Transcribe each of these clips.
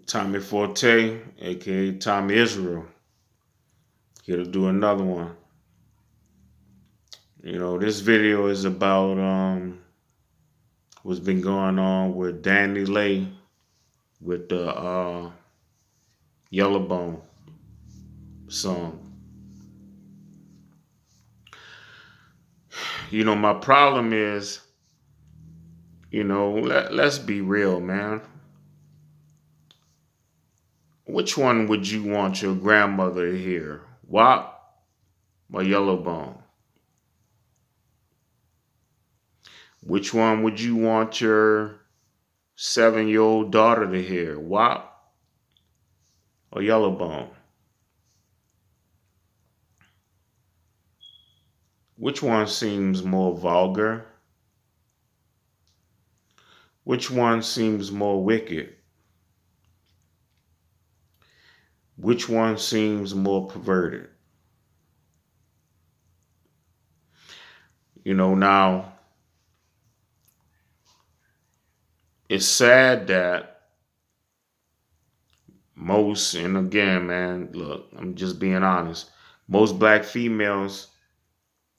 Tommy Forte, aka Tommy Israel, here to do another one. This video is about what's been going on with Danny Lay with the Yellowbone song. My problem is, let's be real, man. Which one would you want your grandmother to hear? WAP or Yellowbone? Which one would you want your 7-year-old daughter to hear? WAP or Yellowbone? Which one seems more vulgar? Which one seems more wicked? Which one seems more perverted? Now, it's sad that most, and again, man, look, I'm just being honest, most black females,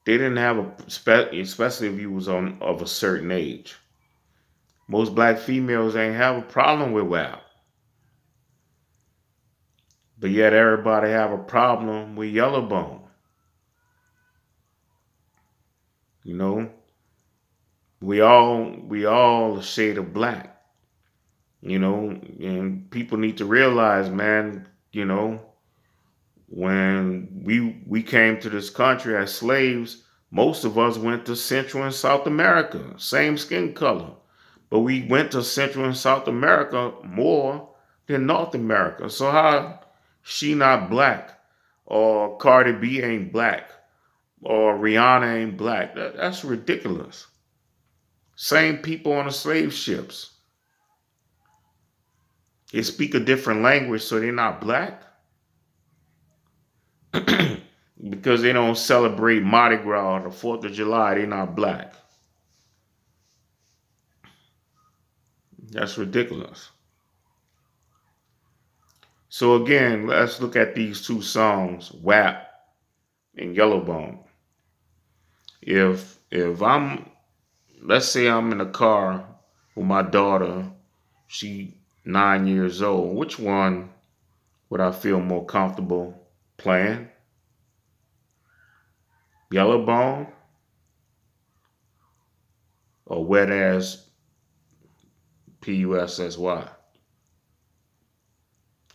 they didn't have especially if you was of a certain age. Most black females ain't have a problem with WAP. But yet everybody have a problem with Yellowbone. We all a shade of black. And people need to realize, man, when we came to this country as slaves, most of us went to Central and South America, same skin color. But we went to Central and South America more than North America. So how she not black? Or Cardi B ain't black? Or Rihanna ain't black? That's ridiculous. Same people on the slave ships. They speak a different language, so they're not black. Because they don't celebrate Mardi Gras or the 4th of July, they're not black. That's ridiculous. So again, let's look at these two songs, WAP and Yellowbone. If I'm, let's say I'm in a car with my daughter, she 9 years old, which one would I feel more comfortable playing? Yellowbone or Wet Ass Pussy?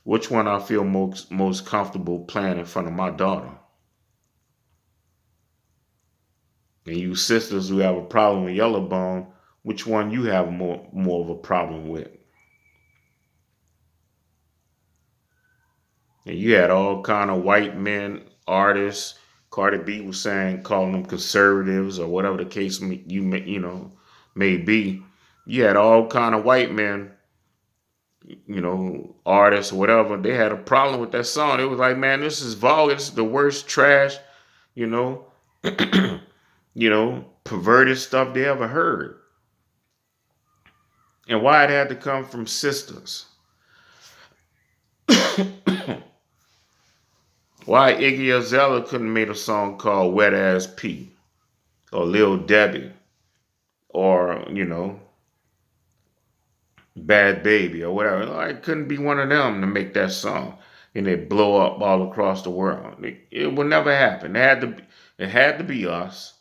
Which one I feel most comfortable playing in front of my daughter? And you sisters who have a problem with Yellowbone, which one you have more of a problem with? And you had all kind of white men artists. Cardi B was calling them conservatives or whatever the case may be. You had all kind of white men, artists or whatever. They had a problem with that song. It was like, man, this is vulgar. This is the worst trash, you know, perverted stuff they ever heard. And why it had to come from sisters. Why Iggy Azalea couldn't make a song called Wet Ass P or Lil Debbie or, Bad Baby or whatever. It couldn't be one of them to make that song and it blow up all across the world. It would never happen. It had to be us.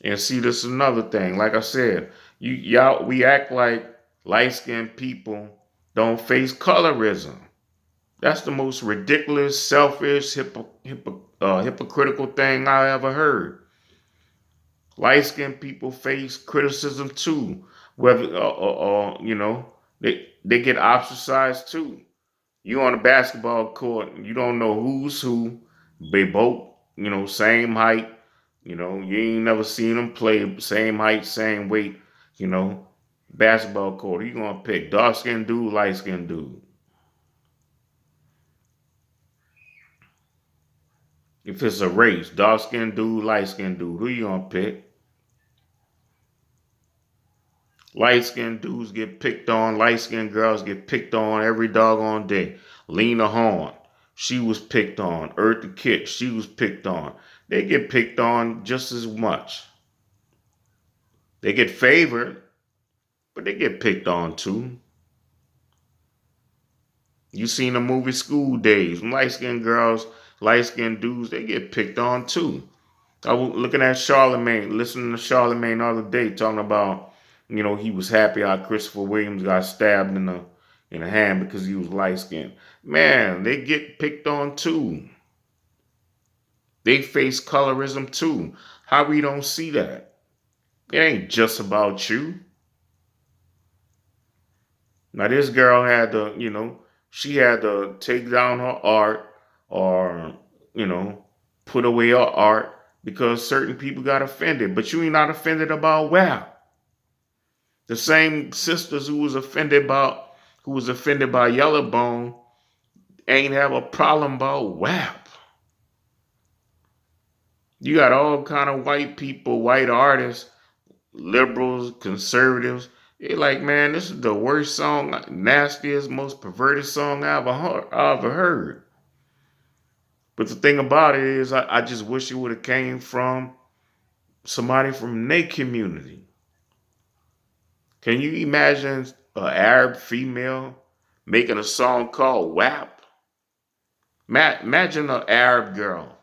And see, this is another thing. Like I said, we act like light-skinned people don't face colorism. That's the most ridiculous, selfish, hypocritical thing I ever heard. Light-skinned people face criticism too. Whether, they get ostracized too. You on a basketball court, you don't know who's who. They both, same height. You ain't never seen them play, same height, same weight. Basketball court. Who you gonna pick? Dark skinned dude, light skinned dude. If it's a race, dark skinned dude, light skinned dude, who you gonna pick? Light-skinned dudes get picked on. Light-skinned girls get picked on every doggone day. Lena Horne, she was picked on. Eartha Kitt, she was picked on. They get picked on just as much. They get favored, but they get picked on too. You seen the movie School Days. Light-skinned girls, light-skinned dudes, they get picked on too. I was looking at Charlemagne, listening to Charlemagne the other day, talking about, he was happy how Christopher Williams got stabbed in the hand because he was light skinned. Man, they get picked on too. They face colorism too. How we don't see that? It ain't just about you. Now this girl had to, she had to take down her art or, you know, put away her art because certain people got offended. But you ain't not offended about WAP. The same sisters who was offended by Yellowbone ain't have a problem about WAP. You got all kind of white people, white artists, liberals, conservatives. They like, man, this is the worst song, nastiest, most perverted song I ever heard. But the thing about it is, I just wish it would have came from somebody from their community. Can you imagine an Arab female making a song called WAP? Imagine an Arab girl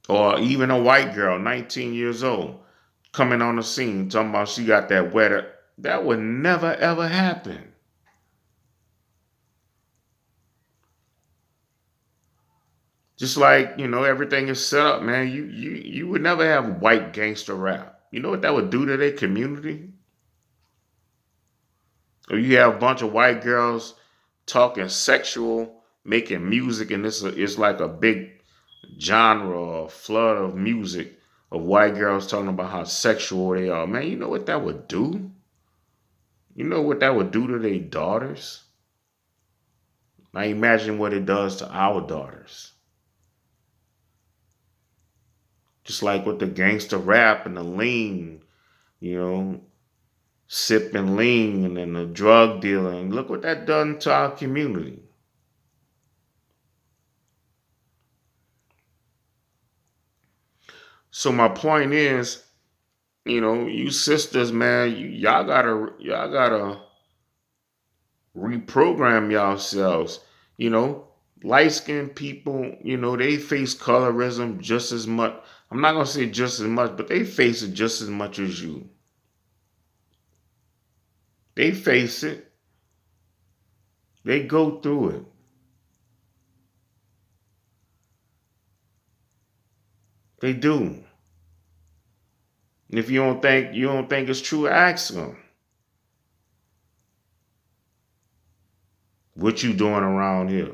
or even a white girl, 19 years old, coming on the scene talking about she got that wetter. That would never ever happen. Just like, everything is set up, man. You would never have white gangster rap. You know what that would do to their community? Or you have a bunch of white girls talking sexual, making music, and it's like a big genre, a flood of music of white girls talking about how sexual they are. Man, you know what that would do? You know what that would do to their daughters? Now imagine what it does to our daughters. Just like with the gangster rap and the lean, you know, sipping lean and the drug dealing. Look what that done to our community. So my point is, you sisters, man, y'all gotta reprogram yourselves. You know, light skinned people, they face colorism just as much. I'm not gonna say just as much, but they face it just as much as you. They face it. They go through it. They do. And if you don't think it's true, ask them. What you doing around here?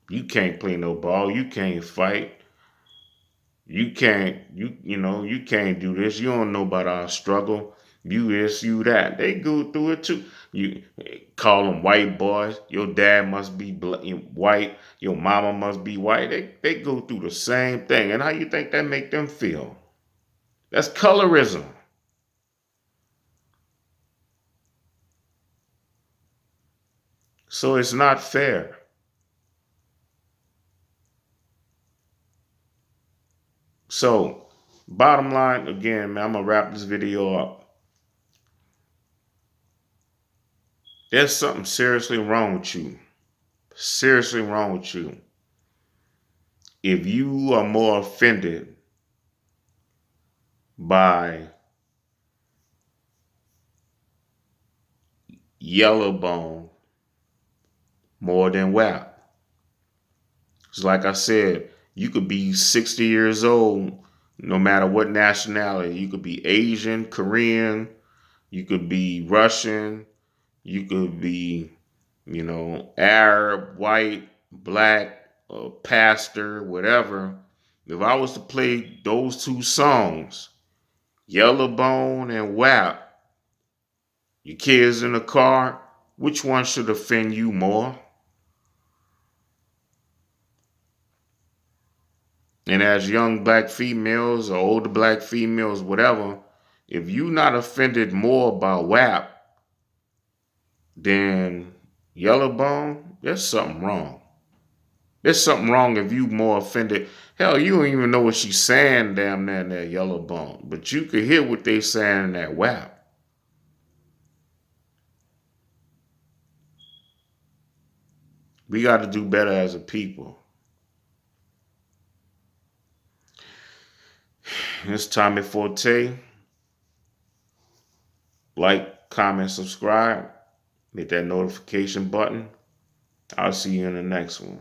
You can't play no ball. You can't fight. You can't do this. You don't know about our struggle. You this, you that. They go through it too. You call them white boys. Your dad must be white. Your mama must be white. They go through the same thing. And how you think that make them feel? That's colorism. So it's not fair. So, bottom line, again, man, I'm gonna wrap this video up. There's something seriously wrong with you. Seriously wrong with you. If you are more offended by Yellowbone more than WAP. It's like I said, you could be 60 years old, no matter what nationality. You could be Asian, Korean, you could be Russian, you could be, Arab, white, black, pastor, whatever. If I was to play those two songs, Yellowbone and WAP, your kids in the car, which one should offend you more? And as young black females or older black females, whatever, If you not offended more by WAP than Yellowbone, there's something wrong. There's something wrong if you more offended. Hell, you don't even know what she's saying down there in that Yellowbone, but you could hear what they saying in that WAP. We got to do better as a people. It's Tommy Forte. Like, comment, subscribe. Hit that notification button. I'll see you in the next one.